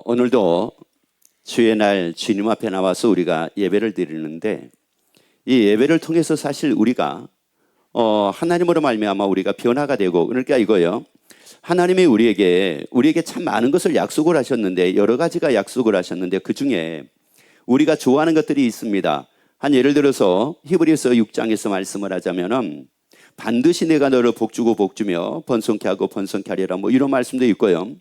오늘도 주의 날 주님 앞에 나와서 우리가 예배를 드리는데, 이 예배를 통해서 사실 우리가 하나님으로 말미암아 우리가 변화가 되고, 그러니까 이거요, 하나님이 우리에게 참 많은 것을 약속을 하셨는데, 여러 가지가 약속을 하셨는데, 그 중에 우리가 좋아하는 것들이 있습니다. 예를 들어서 히브리서 6장에서 말씀을 하자면은 반드시 내가 너를 복주고 복주며 번성케 하고 번성케 하리라, 이런 말씀도 있고요.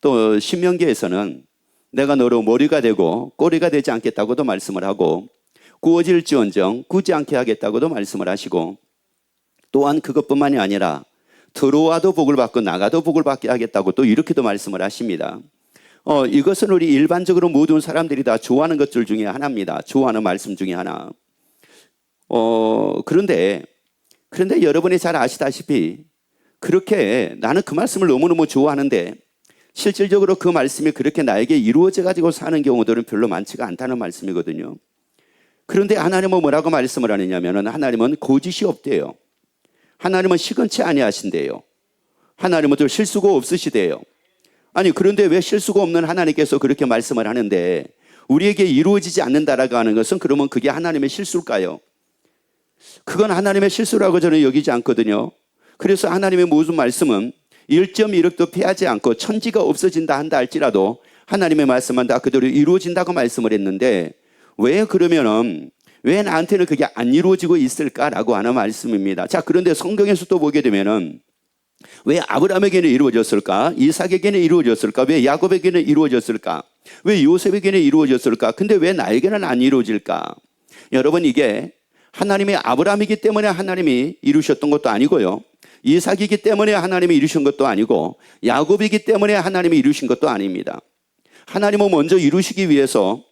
또 신명기에서는 내가 너로 머리가 되고 꼬리가 되지 않겠다고도 말씀을 하고, 구어질지언정 굳지 않게 하겠다고도 말씀을 하시고, 또한 그것뿐만이 아니라 들어와도 복을 받고 나가도 복을 받게 하겠다고 또 이렇게도 말씀을 하십니다. 이것은 우리 일반적으로 모든 사람들이 다 좋아하는 것들 중에 하나입니다. 좋아하는 말씀 중에 하나. 그런데 여러분이 잘 아시다시피, 그렇게 나는 그 말씀을 너무너무 좋아하는데 실질적으로 그 말씀이 그렇게 나에게 이루어져 가지고 사는 경우들은 별로 많지가 않다는 말씀이거든요. 그런데 하나님은 뭐라고 말씀을 하느냐면은, 하나님은 거짓이 없대요. 하나님은 시건치 아니하신대요. 하나님은 또 실수가 없으시대요. 아니, 그런데 왜 실수가 없는 하나님께서 그렇게 말씀을 하는데 우리에게 이루어지지 않는다라고 하는 것은, 그러면 그게 하나님의 실수일까요? 그건 하나님의 실수라고 저는 여기지 않거든요. 그래서 하나님의 모든 말씀은 1.1억도 피하지 않고 천지가 없어진다 한다 할지라도 하나님의 말씀은 다 그대로 이루어진다고 말씀을 했는데, 왜 그러면은 왜 나한테는 그게 안 이루어지고 있을까라고 하는 말씀입니다. 자, 그런데 성경에서 또 보게 되면은 왜 아브라함에게는 이루어졌을까? 이삭에게는 이루어졌을까? 왜 야곱에게는 이루어졌을까? 왜 요셉에게는 이루어졌을까? 근데 왜 나에게는 안 이루어질까? 여러분, 이게 하나님의 아브라함이기 때문에 하나님이 이루셨던 것도 아니고요, 이삭이기 때문에 하나님이 이루신 것도 아니고, 야곱이기 때문에 하나님이 이루신 것도 아닙니다. 하나님은 먼저 이루시기 위해서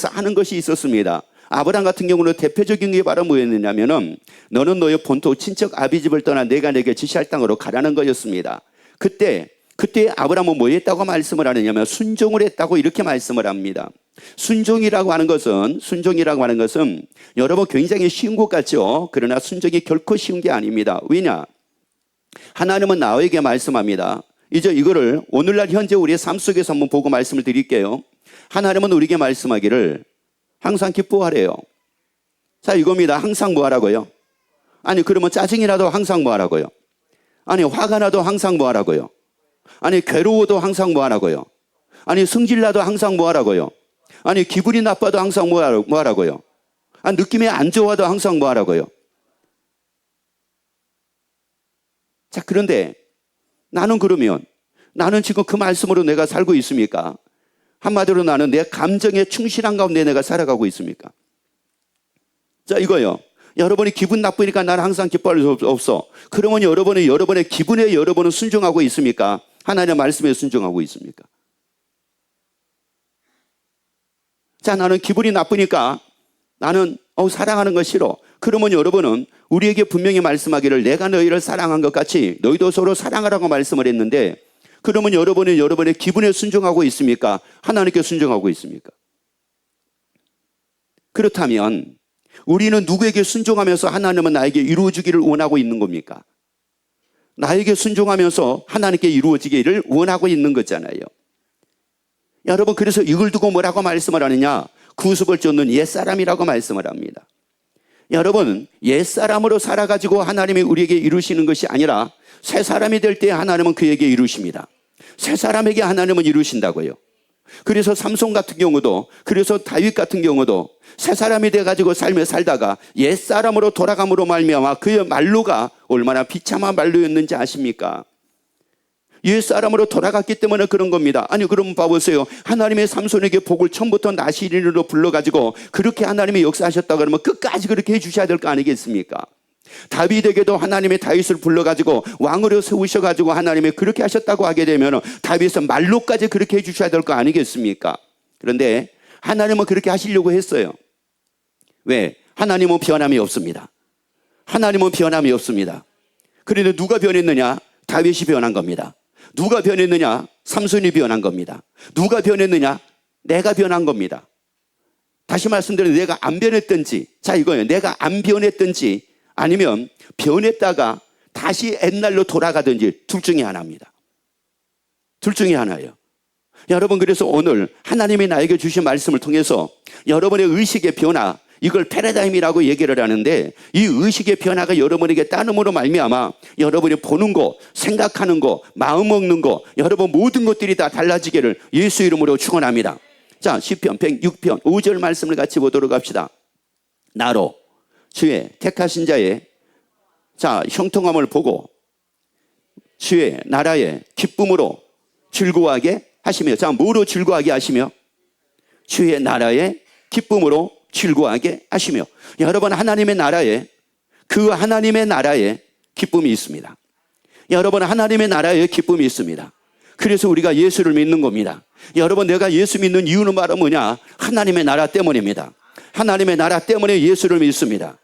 하는 것이 있었습니다. 아브라함 같은 경우는 대표적인 게 바로 뭐였느냐면은, 너는 너의 본토 친척 아비집을 떠나 내가 내게 지시할 땅으로 가라는 거였습니다. 그때 아브라함은 뭐 했다고 말씀을 하느냐면 순종을 했다고 이렇게 말씀을 합니다. 순종이라고 하는 것은 여러분 굉장히 쉬운 것 같죠? 그러나 순종이 결코 쉬운 게 아닙니다. 왜냐? 하나님은 나에게 말씀합니다. 이제 이거를 오늘날 현재 우리의 삶 속에서 한번 보고 말씀을 드릴게요. 하나님은 우리에게 말씀하기를 항상 기뻐하래요. 자, 이겁니다. 항상 뭐 하라고요? 아니, 그러면 짜증이 나도 항상 뭐 하라고요? 아니, 화가 나도 항상 뭐 하라고요? 아니, 괴로워도 항상 뭐 하라고요? 아니, 성질 나도 항상 뭐 하라고요? 아니, 기분이 나빠도 항상 뭐 하라고요? 아니, 느낌이 안 좋아도 항상 뭐 하라고요? 자, 그런데 나는 지금 그 말씀으로 내가 살고 있습니까? 한마디로 나는 내 감정에 충실한 가운데 내가 살아가고 있습니까? 자, 이거요. 여러분이 기분 나쁘니까 나는 항상 기뻐할 수 없어. 그러면 여러분의 기분에 여러분은 순종하고 있습니까? 하나님의 말씀에 순종하고 있습니까? 자, 나는 기분이 나쁘니까 나는 사랑하는 거 싫어. 그러면 여러분은 우리에게 분명히 말씀하기를 내가 너희를 사랑한 것 같이 너희도 서로 사랑하라고 말씀을 했는데, 그러면 여러분은 여러분의 기분에 순종하고 있습니까? 하나님께 순종하고 있습니까? 그렇다면 우리는 누구에게 순종하면서 하나님은 나에게 이루어지기를 원하고 있는 겁니까? 나에게 순종하면서 하나님께 이루어지기를 원하고 있는 거잖아요. 여러분, 그래서 이걸 두고 뭐라고 말씀을 하느냐? 구습을 쫓는 옛사람이라고 말씀을 합니다. 여러분, 옛사람으로 살아가지고 하나님이 우리에게 이루시는 것이 아니라 새 사람이 될 때 하나님은 그에게 이루십니다. 새 사람에게 하나님은 이루신다고요. 그래서 삼손 같은 경우도, 그래서 다윗 같은 경우도 새 사람이 돼가지고 삶을 살다가 옛사람으로 돌아감으로 말미암아 그의 말로가 얼마나 비참한 말로였는지 아십니까? 옛사람으로 돌아갔기 때문에 그런 겁니다. 아니, 그럼 봐보세요. 하나님의 삼손에게 복을 처음부터 나시린으로 불러가지고 그렇게 하나님이 역사하셨다 그러면 끝까지 그렇게 해주셔야 될 거 아니겠습니까? 다윗에게도 하나님의 다윗을 불러가지고 왕으로 세우셔가지고 하나님이 그렇게 하셨다고 하게 되면 다윗은 말로까지 그렇게 해주셔야 될 거 아니겠습니까? 그런데 하나님은 그렇게 하시려고 했어요. 왜? 하나님은 변함이 없습니다. 하나님은 변함이 없습니다. 그런데 누가 변했느냐? 다윗이 변한 겁니다. 누가 변했느냐? 삼손이 변한 겁니다. 누가 변했느냐? 내가 변한 겁니다. 다시 말씀드리면 내가 안 변했든지, 자, 이거예요. 내가 안 변했든지 아니면 변했다가 다시 옛날로 돌아가든지 둘 중에 하나입니다. 둘 중에 하나예요. 여러분, 그래서 오늘 하나님이 나에게 주신 말씀을 통해서 여러분의 의식의 변화, 이걸 패러다임이라고 얘기를 하는데, 이 의식의 변화가 여러분에게 따름으로 말미암아 여러분이 보는 거, 생각하는 거, 마음 먹는 거, 여러분 모든 것들이 다 달라지기를 예수 이름으로 축원합니다. 자, 시편 106편 5절 말씀을 같이 보도록 합시다. 나로 주의 택하신 자의 형통함을 보고 주의 나라의 기쁨으로 즐거워하게 하시며, 뭐로 즐거워하게 하시며? 주의 나라의 기쁨으로 즐거워하게 하시며. 여러분, 하나님의 나라에, 그 하나님의 나라에 기쁨이 있습니다. 여러분, 하나님의 나라에 기쁨이 있습니다. 그래서 우리가 예수를 믿는 겁니다. 여러분, 내가 예수 믿는 이유는 바로 뭐냐? 하나님의 나라 때문입니다. 하나님의 나라 때문에 예수를 믿습니다.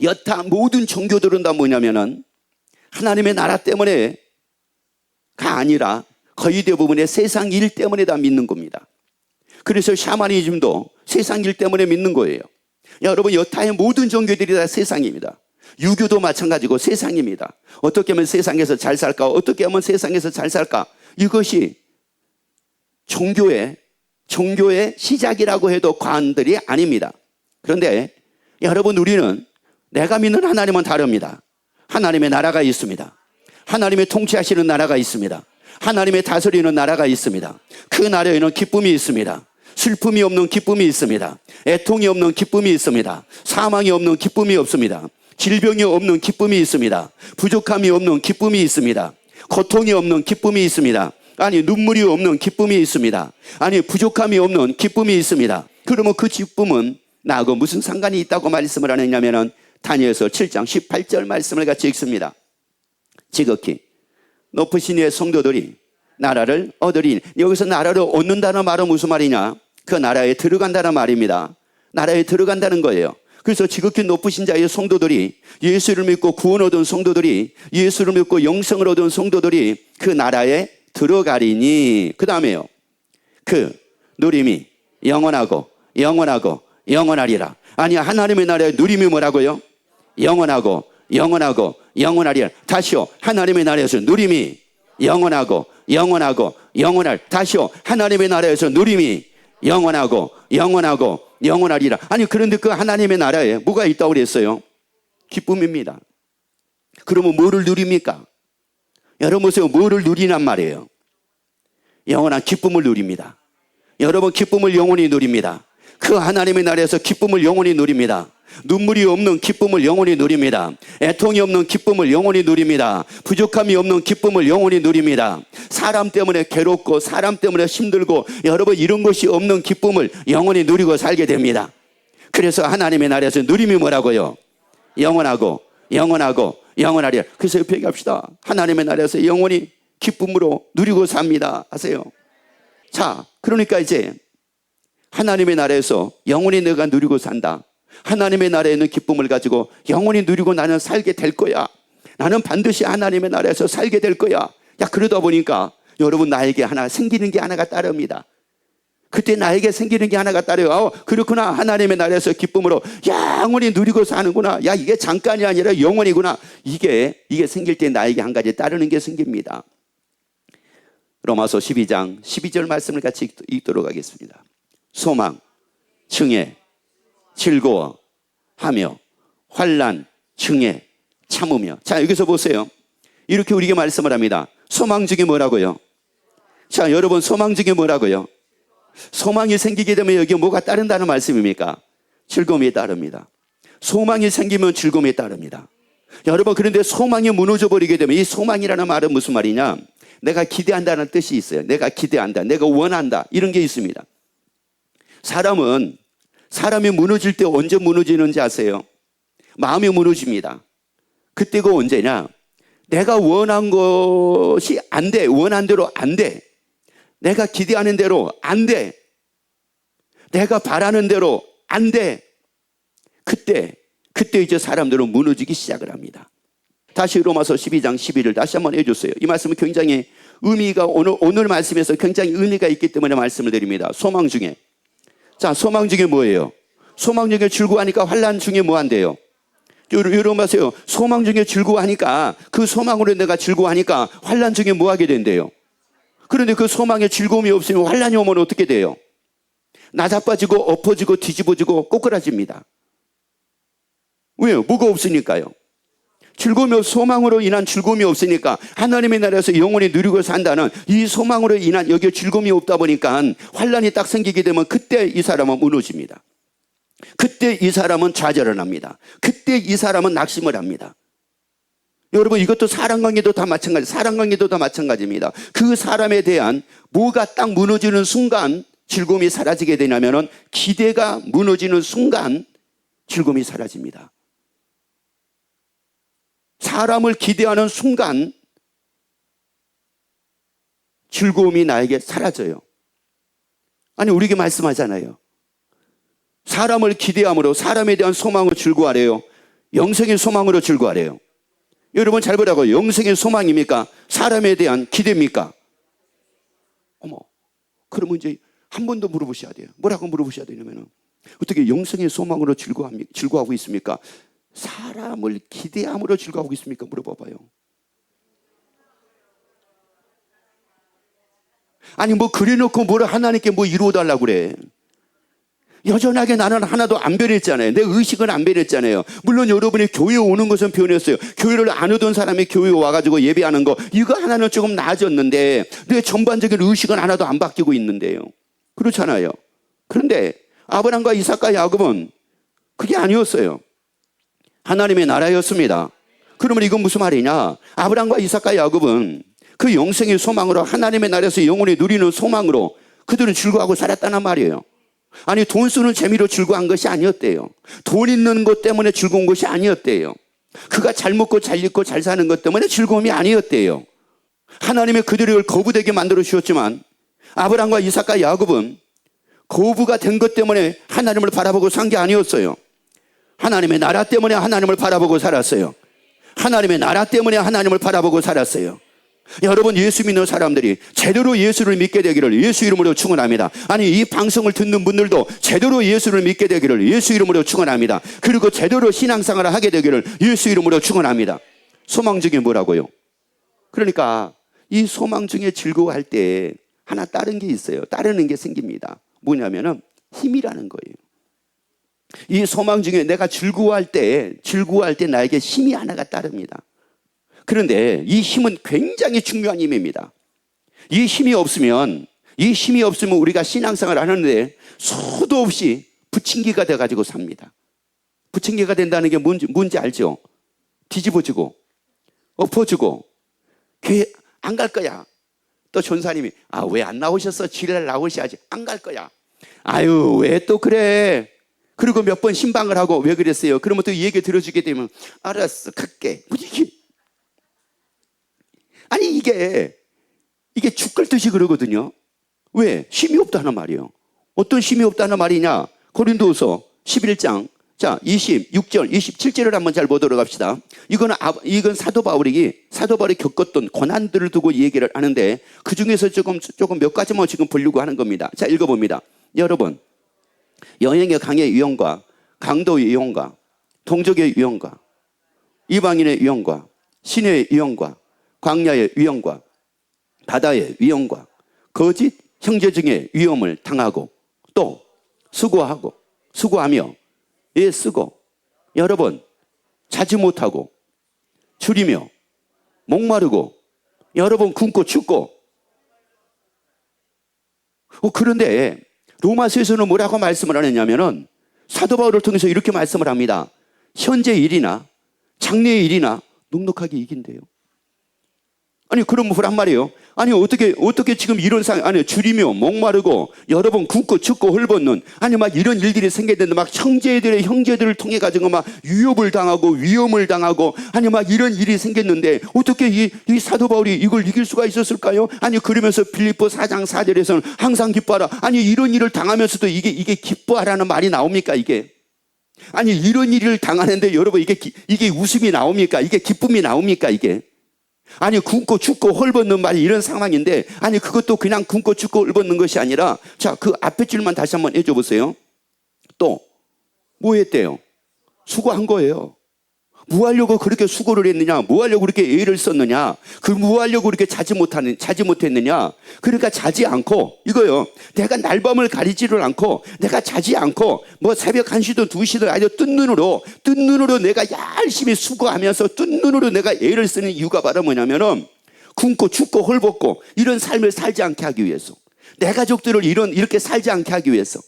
여타 모든 종교들은 다 뭐냐면은 하나님의 나라 때문에가 아니라 거의 대부분의 세상 일 때문에 다 믿는 겁니다. 그래서 샤머니즘도 세상 일 때문에 믿는 거예요. 여러분, 여타의 모든 종교들이 다 세상입니다. 유교도 마찬가지고 세상입니다. 어떻게 하면 세상에서 잘 살까? 어떻게 하면 세상에서 잘 살까? 이것이 종교의 시작이라고 해도 과언들이 아닙니다. 그런데 여러분, 우리는 내가 믿는 하나님은 다릅니다. 하나님의 나라가 있습니다. 하나님의 통치하시는 나라가 있습니다. 하나님의 다스리는 나라가 있습니다. 그 나라에는 기쁨이 있습니다. 슬픔이 없는 기쁨이 있습니다. 애통이 없는 기쁨이 있습니다. 사망이 없는 기쁨이 없습니다. 질병이 없는 기쁨이 있습니다. 부족함이 없는 기쁨이 있습니다. 고통이 없는 기쁨이 있습니다. 아니, 눈물이 없는 기쁨이 있습니다. 아니, 부족함이 없는 기쁨이 있습니다. 그러면 그 기쁨은 나하고 무슨 상관이 있다고 말씀을 하느냐면은 다니엘서 7장 18절 말씀을 같이 읽습니다. 지극히 높으신 이의 성도들이 나라를 얻으리니. 여기서 나라를 얻는다는 말은 무슨 말이냐? 그 나라에 들어간다는 말입니다. 나라에 들어간다는 거예요. 그래서 지극히 높으신 자의 성도들이, 예수를 믿고 구원 얻은 성도들이, 예수를 믿고 영생을 얻은 성도들이 그 나라에 들어가리니. 그 다음에요, 그 누림이 영원하고 영원하고 영원하리라. 아니, 하나님의 나라의 누림이 뭐라고요? 영원하고 영원하고 영원하리라. 다시요, 하나님의 나라에서 누림이 영원하고 영원하고 영원할. 다시요, 하나님의 나라에서 누림이 영원하고 영원하고 영원하리라. 아니, 그런데 그 하나님의 나라에 뭐가 있다고 그랬어요? 기쁨입니다. 그러면 뭐를 누립니까? 여러분 보세요, 뭐를 누리란 말이에요? 영원한 기쁨을 누립니다. 여러분, 기쁨을 영원히 누립니다. 그 하나님의 나라에서 기쁨을 영원히 누립니다. 눈물이 없는 기쁨을 영원히 누립니다. 애통이 없는 기쁨을 영원히 누립니다. 부족함이 없는 기쁨을 영원히 누립니다. 사람 때문에 괴롭고 사람 때문에 힘들고 여러분 이런 것이 없는 기쁨을 영원히 누리고 살게 됩니다. 그래서 하나님의 나라에서 누림이 뭐라고요? 영원하고 영원하고 영원하리라. 그래서 옆에 얘기합시다. 하나님의 나라에서 영원히 기쁨으로 누리고 삽니다 하세요. 자, 그러니까 이제 하나님의 나라에서 영원히 내가 누리고 산다. 하나님의 나라에 있는 기쁨을 가지고 영원히 누리고 나는 살게 될 거야. 나는 반드시 하나님의 나라에서 살게 될 거야. 야, 그러다 보니까 여러분, 나에게 하나 생기는 게 하나가 따릅니다. 그때 나에게 생기는 게 하나가 따라요. 그렇구나, 하나님의 나라에서 기쁨으로 영원히 누리고 사는구나. 야, 이게 잠깐이 아니라 영원이구나. 이게 생길 때 나에게 한 가지 따르는 게 생깁니다. 로마서 12장 12절 말씀을 같이 읽도록 하겠습니다. 소망, 증애, 즐거워하며 환난, 증애, 참으며. 자, 여기서 보세요. 이렇게 우리에게 말씀을 합니다. 소망 중에 뭐라고요? 자, 여러분, 소망 중에 뭐라고요? 소망이 생기게 되면 여기 뭐가 따른다는 말씀입니까? 즐거움이 따릅니다. 소망이 생기면 즐거움이 따릅니다. 여러분, 그런데 소망이 무너져 버리게 되면, 이 소망이라는 말은 무슨 말이냐? 내가 기대한다는 뜻이 있어요. 내가 기대한다, 내가 원한다, 이런 게 있습니다. 사람이 무너질 때 언제 무너지는지 아세요? 마음이 무너집니다. 그때가 언제냐? 내가 원한 것이 안 돼. 원한 대로 안 돼. 내가 기대하는 대로 안 돼. 내가 바라는 대로 안 돼. 그때 이제 사람들은 무너지기 시작을 합니다. 다시 로마서 12장 11을 다시 한번 해주세요. 이 말씀은 굉장히 의미가 오늘 말씀에서 굉장히 의미가 있기 때문에 말씀을 드립니다. 소망 중에. 자, 소망 중에 뭐예요? 소망 중에 즐거워하니까 환난 중에 뭐 한대요? 여러분 보세요. 소망 중에 즐거워하니까, 그 소망으로 내가 즐거워하니까 환난 중에 뭐 하게 된대요? 그런데 그 소망에 즐거움이 없으면 환란이 오면 어떻게 돼요? 나자빠지고 엎어지고 뒤집어지고 꼬꾸라집니다. 왜요? 뭐가 없으니까요. 즐거움이 소망으로 인한 즐거움이 없으니까 하나님의 나라에서 영원히 누리고 산다는 이 소망으로 인한 여기에 즐거움이 없다 보니까 환란이 딱 생기게 되면 그때 이 사람은 무너집니다. 그때 이 사람은 좌절을 합니다. 그때 이 사람은 낙심을 합니다. 여러분 이것도 사람 관계도 다 마찬가지, 사람 관계도 다 마찬가지입니다. 그 사람에 대한 뭐가 딱 무너지는 순간 즐거움이 사라지게 되냐면은 기대가 무너지는 순간 즐거움이 사라집니다. 사람을 기대하는 순간 즐거움이 나에게 사라져요. 아니 우리에게 말씀하잖아요. 사람을 기대함으로 사람에 대한 소망으로 즐거워하래요. 영생의 소망으로 즐거워하래요. 여러분 잘 보라고요. 영생의 소망입니까? 사람에 대한 기대입니까? 어머, 그러면 이제 한 번 더 물어보셔야 돼요. 뭐라고 물어보셔야 되냐면 어떻게 영생의 소망으로 즐거워하고 있습니까? 사람을 기대함으로 즐거워하고 있습니까? 물어봐봐요. 아니 뭐 그래놓고 뭐를 하나님께 뭐 이루어달라고 그래. 여전하게 나는 하나도 안 변했잖아요. 내 의식은 안 변했잖아요. 물론 여러분이 교회에 오는 것은 변했어요. 교회를 안 오던 사람이 교회에 와가지고 예배하는 거 이거 하나는 조금 나아졌는데 내 전반적인 의식은 하나도 안 바뀌고 있는데요. 그렇잖아요. 그런데 아브라함과 이삭과 야곱은 그게 아니었어요. 하나님의 나라였습니다. 그러면 이건 무슨 말이냐? 아브라함과 이삭과 야곱은 그 영생의 소망으로 하나님의 나라에서 영원히 누리는 소망으로 그들은 즐거워하고 살았다는 말이에요. 아니 돈 쓰는 재미로 즐거워한 것이 아니었대요. 돈 있는 것 때문에 즐거운 것이 아니었대요. 그가 잘 먹고 잘 입고 잘 사는 것 때문에 즐거움이 아니었대요. 하나님의 그들을 거부되게 만들어 주셨지만 아브라함과 이삭과 야곱은 거부가 된 것 때문에 하나님을 바라보고 산 게 아니었어요. 하나님의 나라 때문에 하나님을 바라보고 살았어요. 하나님의 나라 때문에 하나님을 바라보고 살았어요. 여러분 예수 믿는 사람들이 제대로 예수를 믿게 되기를 예수 이름으로 축원합니다. 아니 이 방송을 듣는 분들도 제대로 예수를 믿게 되기를 예수 이름으로 축원합니다. 그리고 제대로 신앙생활을 하게 되기를 예수 이름으로 축원합니다. 소망 중에 뭐라고요? 그러니까 이 소망 중에 즐거워할 때 하나 다른 게 있어요. 따르는 게 생깁니다. 뭐냐면은 힘이라는 거예요. 이 소망 중에 내가 즐거워할 때 나에게 힘이 하나가 따릅니다. 그런데 이 힘은 굉장히 중요한 힘입니다. 이 힘이 없으면 우리가 신앙생활을 하는데 수도 없이 부침개가 돼가지고 삽니다. 부침개가 된다는 게 뭔지 알죠? 뒤집어지고 엎어지고 교회 안 갈 거야. 또 전사님이 왜 안 나오셨어? 주일날 나오셔야지. 안 갈 거야. 아유 왜 또 그래? 그리고 몇 번 신방을 하고 왜 그랬어요? 그러면 또 이 얘기 들어주게 되면 알았어 갈게. 아니 이게 죽을듯이 그러거든요. 왜? 힘이 없다는 말이에요. 어떤 힘이 없다는 말이냐? 고린도후서 11장 자 26절 27절을 한번 잘 보도록 합시다. 이건 사도 바울이 겪었던 고난들을 두고 얘기를 하는데 그 중에서 조금 몇 가지만 지금 보려고 하는 겁니다. 자 읽어봅니다. 여러분 여행의 강의 위험과 강도의 위험과 동족의 위험과 이방인의 위험과 시내의 위험과 광야의 위험과 바다의 위험과 거짓 형제 중에 위험을 당하고 또 수고하며 애쓰고 여러분 자지 못하고 줄이며 목마르고 여러분 굶고 춥고 그런데 로마서에서는 뭐라고 말씀을 하느냐면은 사도 바울을 통해서 이렇게 말씀을 합니다. 현재 일이나 장래의 일이나 넉넉하게 이긴대요. 아니 그럼 뭐란 말이에요? 아니 어떻게 지금 이런 상황 아니 줄이며 목마르고 여러 번 굶고 춥고 헐벗는 아니 막 이런 일들이 생겼는데 막 형제들을 통해 가지고 막 유업을 당하고 위험을 당하고 아니 막 이런 일이 생겼는데 어떻게 이 사도 바울이 이걸 이길 수가 있었을까요? 아니 그러면서 빌립보 4장 4절에서는 항상 기뻐하라. 아니 이런 일을 당하면서도 이게 기뻐하라는 말이 나옵니까 이게? 아니 이런 일을 당하는데 여러분 이게 웃음이 나옵니까? 이게 기쁨이 나옵니까 이게? 아니 굶고 춥고 헐벗는 말이 이런 상황인데 아니 그것도 그냥 굶고 춥고 헐벗는 것이 아니라 자 그 앞에 줄만 다시 한번 해줘 보세요. 또 뭐 했대요? 수고한 거예요. 뭐 하려고 그렇게 수고를 했느냐? 뭐 하려고 그렇게 애를 썼느냐? 뭐 하려고 그렇게 자지 못했느냐? 그러니까 자지 않고, 이거요. 내가 날밤을 가리지를 않고, 내가 자지 않고, 뭐 새벽 1시든 2시든 아주 뜬 눈으로 내가 열심히 수고하면서 뜬 눈으로 내가 애를 쓰는 이유가 바로 뭐냐면은, 굶고 죽고 헐벗고 이런 삶을 살지 않게 하기 위해서, 내 가족들을 이렇게 살지 않게 하기 위해서,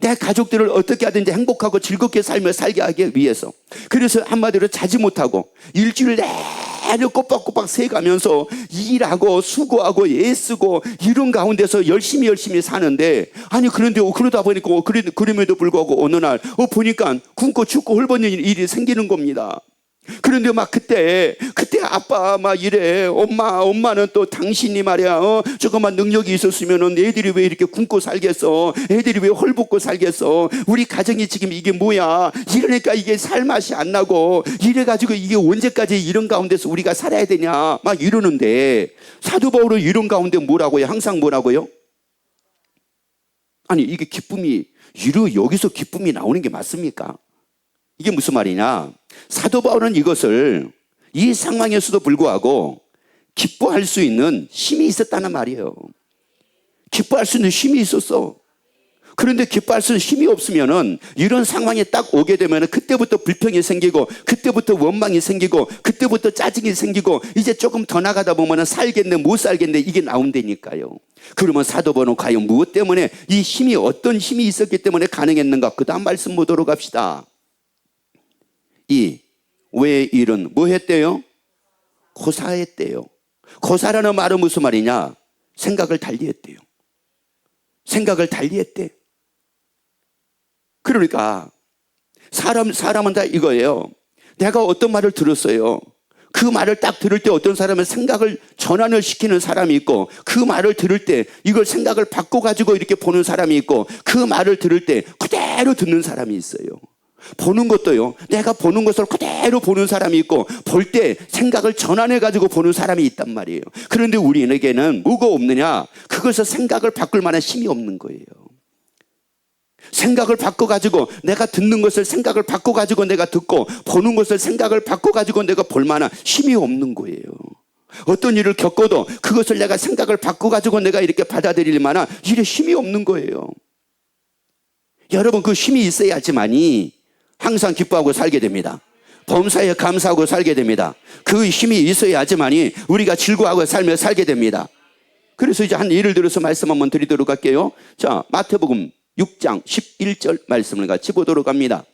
내 가족들을 어떻게 하든지 행복하고 즐겁게 삶을 살게 하기 위해서, 그래서 한마디로 자지 못하고 일주일 내내 꼬박꼬박 새가면서 일하고 수고하고 애쓰고 이런 가운데서 열심히 사는데, 아니 그런데 그러다 보니까 그럼에도 불구하고 어느 날 보니까 굶고 죽고 헐벗는 일이 생기는 겁니다. 그런데 막 그때 아빠 막 이래, 엄마는 또 당신이 말이야, 조금만 능력이 있었으면은 애들이 왜 이렇게 굶고 살겠어? 애들이 왜 헐벗고 살겠어? 우리 가정이 지금 이게 뭐야? 이러니까 이게 살맛이 안 나고, 이래가지고 이게 언제까지 이런 가운데서 우리가 살아야 되냐? 막 이러는데, 사도 바울은 이런 가운데 뭐라고요? 항상 뭐라고요? 아니 이게 여기서 기쁨이 나오는 게 맞습니까? 이게 무슨 말이냐? 사도 바울은 이것을 이 상황에서도 불구하고 기뻐할 수 있는 힘이 있었다는 말이에요. 기뻐할 수 있는 힘이 있었어. 그런데 기뻐할 수 있는 힘이 없으면은, 이런 상황에 딱 오게 되면은 그때부터 불평이 생기고, 그때부터 원망이 생기고, 그때부터 짜증이 생기고, 이제 조금 더 나가다 보면은 살겠네 못 살겠네 이게 나온다니까요. 그러면 사도 바울은 과연 무엇 때문에 이 힘이, 어떤 힘이 있었기 때문에 가능했는가? 그 다음 말씀 보도록 합시다. 왜 일은 뭐 했대요? 고사했대요. 고사라는 말은 무슨 말이냐? 생각을 달리했대요. 생각을 달리했대. 그러니까 사람은 다 이거예요. 내가 어떤 말을 들었어요. 그 말을 딱 들을 때 어떤 사람은 생각을 전환을 시키는 사람이 있고, 그 말을 들을 때 이걸 생각을 바꿔가지고 이렇게 보는 사람이 있고, 그 말을 들을 때 그대로 듣는 사람이 있어요. 보는 것도요, 내가 보는 것을 그대로 보는 사람이 있고, 볼 때 생각을 전환해가지고 보는 사람이 있단 말이에요. 그런데 우리에게는 뭐가 없느냐? 그것을 생각을 바꿀 만한 힘이 없는 거예요. 생각을 바꿔가지고 내가 듣는 것을 생각을 바꿔가지고 내가 듣고, 보는 것을 생각을 바꿔가지고 내가 볼 만한 힘이 없는 거예요. 어떤 일을 겪어도 그것을 내가 생각을 바꿔가지고 내가 이렇게 받아들일 만한 일에 힘이 없는 거예요. 여러분, 그 힘이 있어야지만이 항상 기뻐하고 살게 됩니다. 범사에 감사하고 살게 됩니다. 그 힘이 있어야지만이 우리가 즐거워하고 삶을 살게 됩니다. 그래서 이제 한 예를 들어서 말씀 한번 드리도록 할게요. 자, 마태복음 6장 11절 말씀을 같이 보도록 합니다.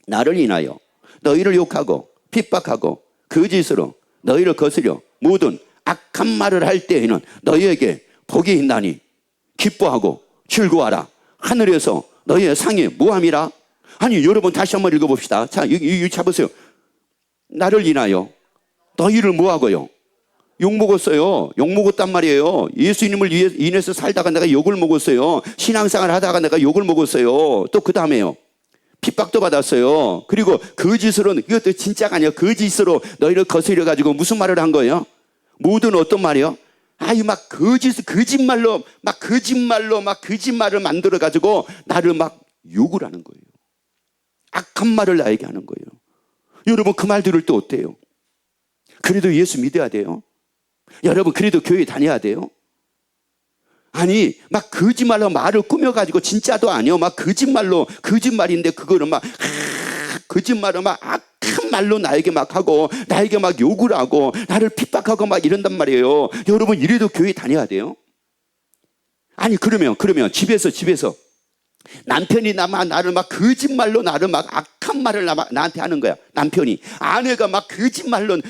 나를 인하여 너희를 욕하고 핍박하고 거짓으로 너희를 거스려 모든 악한 말을 할 때에는 너희에게 복이 있나니 기뻐하고 즐거워하라. 하늘에서 너희의 상이 뭐함이라? 아니 여러분, 다시 한번 읽어봅시다. 자, 여기 잡으세요. 나를 인하여 너희를 뭐하고요? 욕먹었어요. 욕먹었단 말이에요. 예수님을 인해서 살다가 내가 욕을 먹었어요. 신앙생활 하다가 내가 욕을 먹었어요. 또 그 다음에요, 핍박도 받았어요. 그리고 거짓으로, 이것도 진짜가 아니에요. 거짓으로 너희를 거스려가지고 무슨 말을 한 거예요? 모든 어떤 말이요? 아유, 막 거짓말로 거짓말을 만들어가지고 나를 막 욕을 하는 거예요. 악한 말을 나에게 하는 거예요. 여러분, 그 말 들을 때 어때요? 그래도 예수 믿어야 돼요. 여러분, 그래도 교회 다녀야 돼요. 아니, 막 거짓말로 말을 꾸며가지고, 진짜도 아니요, 막 거짓말인데 그거를 막 거짓말을 막 악한 말로 나에게 막 하고, 나에게 막 욕을 하고, 나를 핍박하고 막 이런단 말이에요. 여러분, 이래도 교회 다녀야 돼요. 아니 그러면 집에서 남편이 나를 막 거짓말로, 나를 막 악한 말을 나한테 하는 거야. 남편이, 아내가 막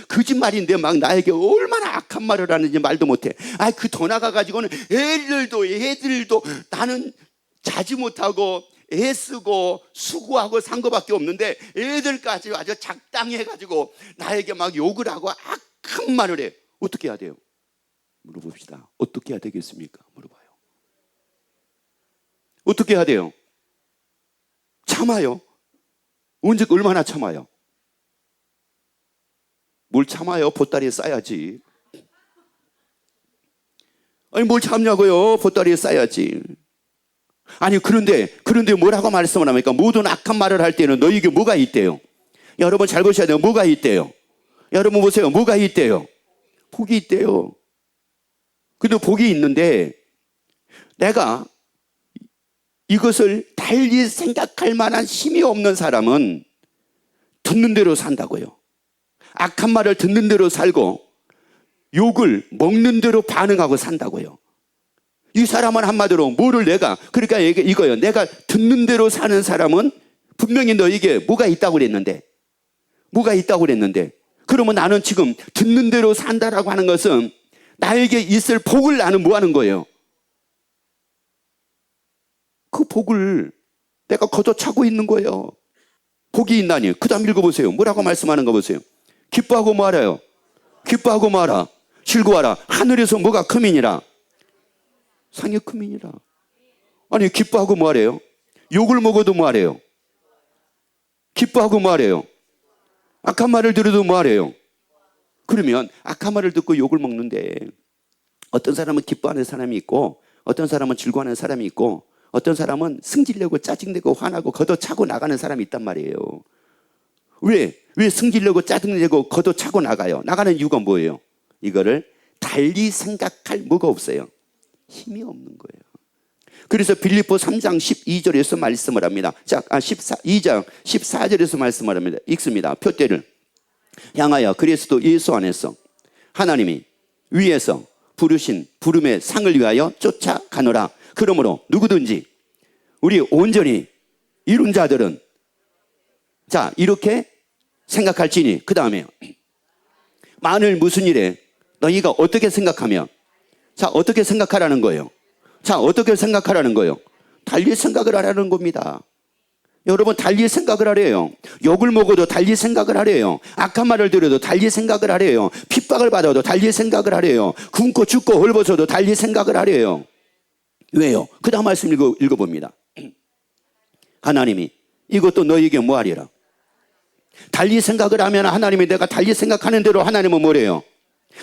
거짓말인데 막 나에게 얼마나 악한 말을 하는지 말도 못해. 그 더 나가가지고는 애들도 나는 자지 못하고 애쓰고 수고하고 산 거밖에 없는데, 애들까지 아주 작당히 해가지고 나에게 막 욕을 하고 악한 말을 해. 어떻게 해야 돼요? 물어봅시다. 어떻게 해야 되겠습니까? 물어봐요. 어떻게 해야 돼요? 참아요. 얼마나 참아요? 뭘 참아요? 보따리에 싸야지. 아니 뭘 참냐고요? 보따리에 싸야지. 아니 그런데 뭐라고 말씀을 합니까? 모든 악한 말을 할 때는 너희에게 뭐가 있대요? 여러분 잘 보셔야 돼요. 뭐가 있대요? 여러분 보세요. 뭐가 있대요? 복이 있대요. 근데 복이 있는데 내가 이것을 달리 생각할 만한 힘이 없는 사람은 듣는 대로 산다고요. 악한 말을 듣는 대로 살고 욕을 먹는 대로 반응하고 산다고요. 이 사람은 한마디로 뭐를 내가, 그러니까 이거예요. 내가 듣는 대로 사는 사람은 분명히 너에게 뭐가 있다고 그랬는데, 뭐가 있다고 그랬는데, 그러면 나는 지금 듣는 대로 산다라고 하는 것은 나에게 있을 복을 나는 뭐 하는 거예요? 그 복을 내가 걷어차고 있는 거예요. 복이 있나니. 그 다음 읽어보세요. 뭐라고 말씀하는 거 보세요. 기뻐하고 말아요. 기뻐하고 말아. 즐거워하라. 하늘에서 뭐가 크민이라. 상이 크민이라. 아니 기뻐하고 뭐하래요? 욕을 먹어도 뭐하래요? 기뻐하고 뭐하래요? 악한 말을 들어도 뭐하래요? 그러면 악한 말을 듣고 욕을 먹는데 어떤 사람은 기뻐하는 사람이 있고 어떤 사람은 즐거워하는 사람이 있고 어떤 사람은 승질내고 짜증내고 화나고 걷어차고 나가는 사람이 있단 말이에요. 왜 승질내고 짜증내고 걷어차고 나가요? 나가는 이유가 뭐예요? 이거를 달리 생각할 뭐가 없어요? 힘이 없는 거예요. 그래서 빌립보 3장 12절에서 말씀을 합니다. 자, 2장 14절에서 말씀을 합니다. 읽습니다. 표대를 향하여 그리스도 예수 안에서 하나님이 위에서 부르신 부름의 상을 위하여 쫓아가노라. 그러므로 누구든지 우리 온전히 이룬 자들은 자 이렇게 생각할지니 그 다음에 만일 무슨 일에 너희가 어떻게 생각하며 자 어떻게 생각하라는 거예요? 자 어떻게 생각하라는 거예요? 달리 생각을 하라는 겁니다. 여러분 달리 생각을 하래요. 욕을 먹어도 달리 생각을 하래요. 악한 말을 들어도 달리 생각을 하래요. 핍박을 받아도 달리 생각을 하래요. 굶고 죽고 헐벗어도 달리 생각을 하래요. 왜요? 그 다음 말씀 읽어봅니다. 하나님이 이것도 너에게 뭐하리라. 달리 생각을 하면 하나님이 내가 달리 생각하는 대로 하나님은 뭐래요?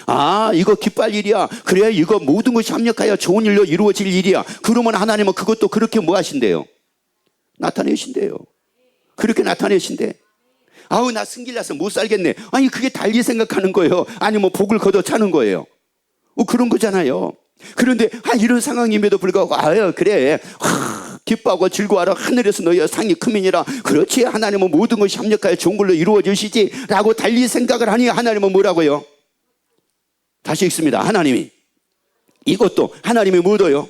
아 이거 기뻐할 일이야. 그래야 이거 모든 것이 합력하여 좋은 일로 이루어질 일이야. 그러면 하나님은 그것도 그렇게 뭐 하신대요? 나타내신대요. 그렇게 나타내신대. 아우 나 승질나서 못 살겠네. 아니 그게 달리 생각하는 거예요? 아니면 복을 걷어차는 거예요? 그런 거잖아요. 그런데 이런 상황임에도 불구하고 아유 그래 기뻐하고 즐거워하라. 하늘에서 너희의 상이 크민이라. 그렇지 하나님은 모든 것이 합력하여 좋은 걸로 이루어지시지 라고 달리 생각을 하니 하나님은 뭐라고요? 다시 읽습니다. 하나님이 이것도 하나님이 뭐도요?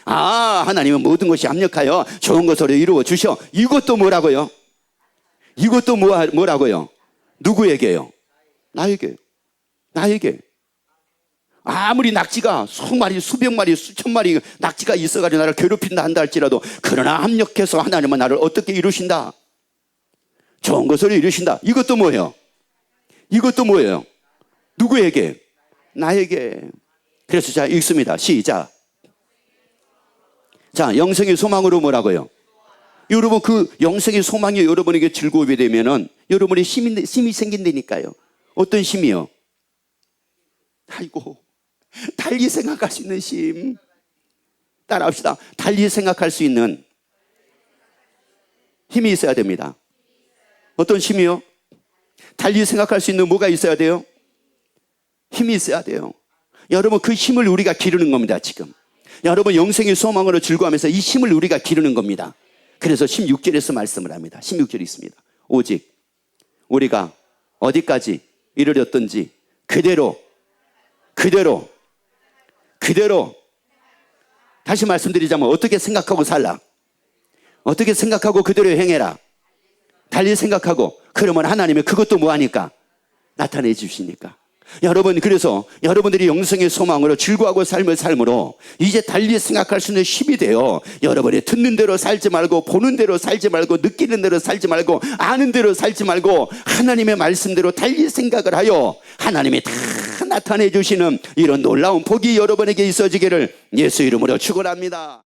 아 하나님은 모든 것이 합력하여 좋은 것으로 이루어 주셔. 이것도 뭐라고요? 이것도 뭐라고요? 누구에게요? 나에게. 아무리 낙지가 수마리 수백 마리 수천 마리 낙지가 있어가지고 나를 괴롭힌다 한다 할지라도 그러나 합력해서 하나님은 나를 어떻게 이루신다? 좋은 것으로 이루신다. 이것도 뭐예요? 이것도 뭐예요? 누구에게? 나에게. 그래서 자 읽습니다. 시작. 자 영생의 소망으로 뭐라고요? 여러분 그 영생의 소망이 여러분에게 즐거움이 되면은 여러분의 힘이 생긴다니까요. 어떤 힘이요? 아이고 달리 생각할 수 있는 힘. 따라합시다. 달리 생각할 수 있는 힘이 있어야 됩니다. 어떤 힘이요? 달리 생각할 수 있는 뭐가 있어야 돼요? 힘이 있어야 돼요. 여러분 그 힘을 우리가 기르는 겁니다. 지금 여러분 영생의 소망으로 즐거워하면서 이 힘을 우리가 기르는 겁니다. 그래서 16절에서 말씀을 합니다. 16절이 있습니다. 오직 우리가 어디까지 이르렀든지 그대로 다시 말씀드리자면 어떻게 생각하고 살라. 어떻게 생각하고 그대로 행해라. 달리 생각하고 그러면 하나님이 그것도 뭐하니까 나타내 주시니까. 여러분 그래서 여러분들이 영생의 소망으로 즐거워하고 삶을 삶으로 이제 달리 생각할 수 있는 힘이 돼요. 여러분이 듣는 대로 살지 말고 보는 대로 살지 말고 느끼는 대로 살지 말고 아는 대로 살지 말고 하나님의 말씀대로 달리 생각을 하여 하나님이 다 나타내 주시는 이런 놀라운 복이 여러분에게 있어지기를 예수 이름으로 축원합니다.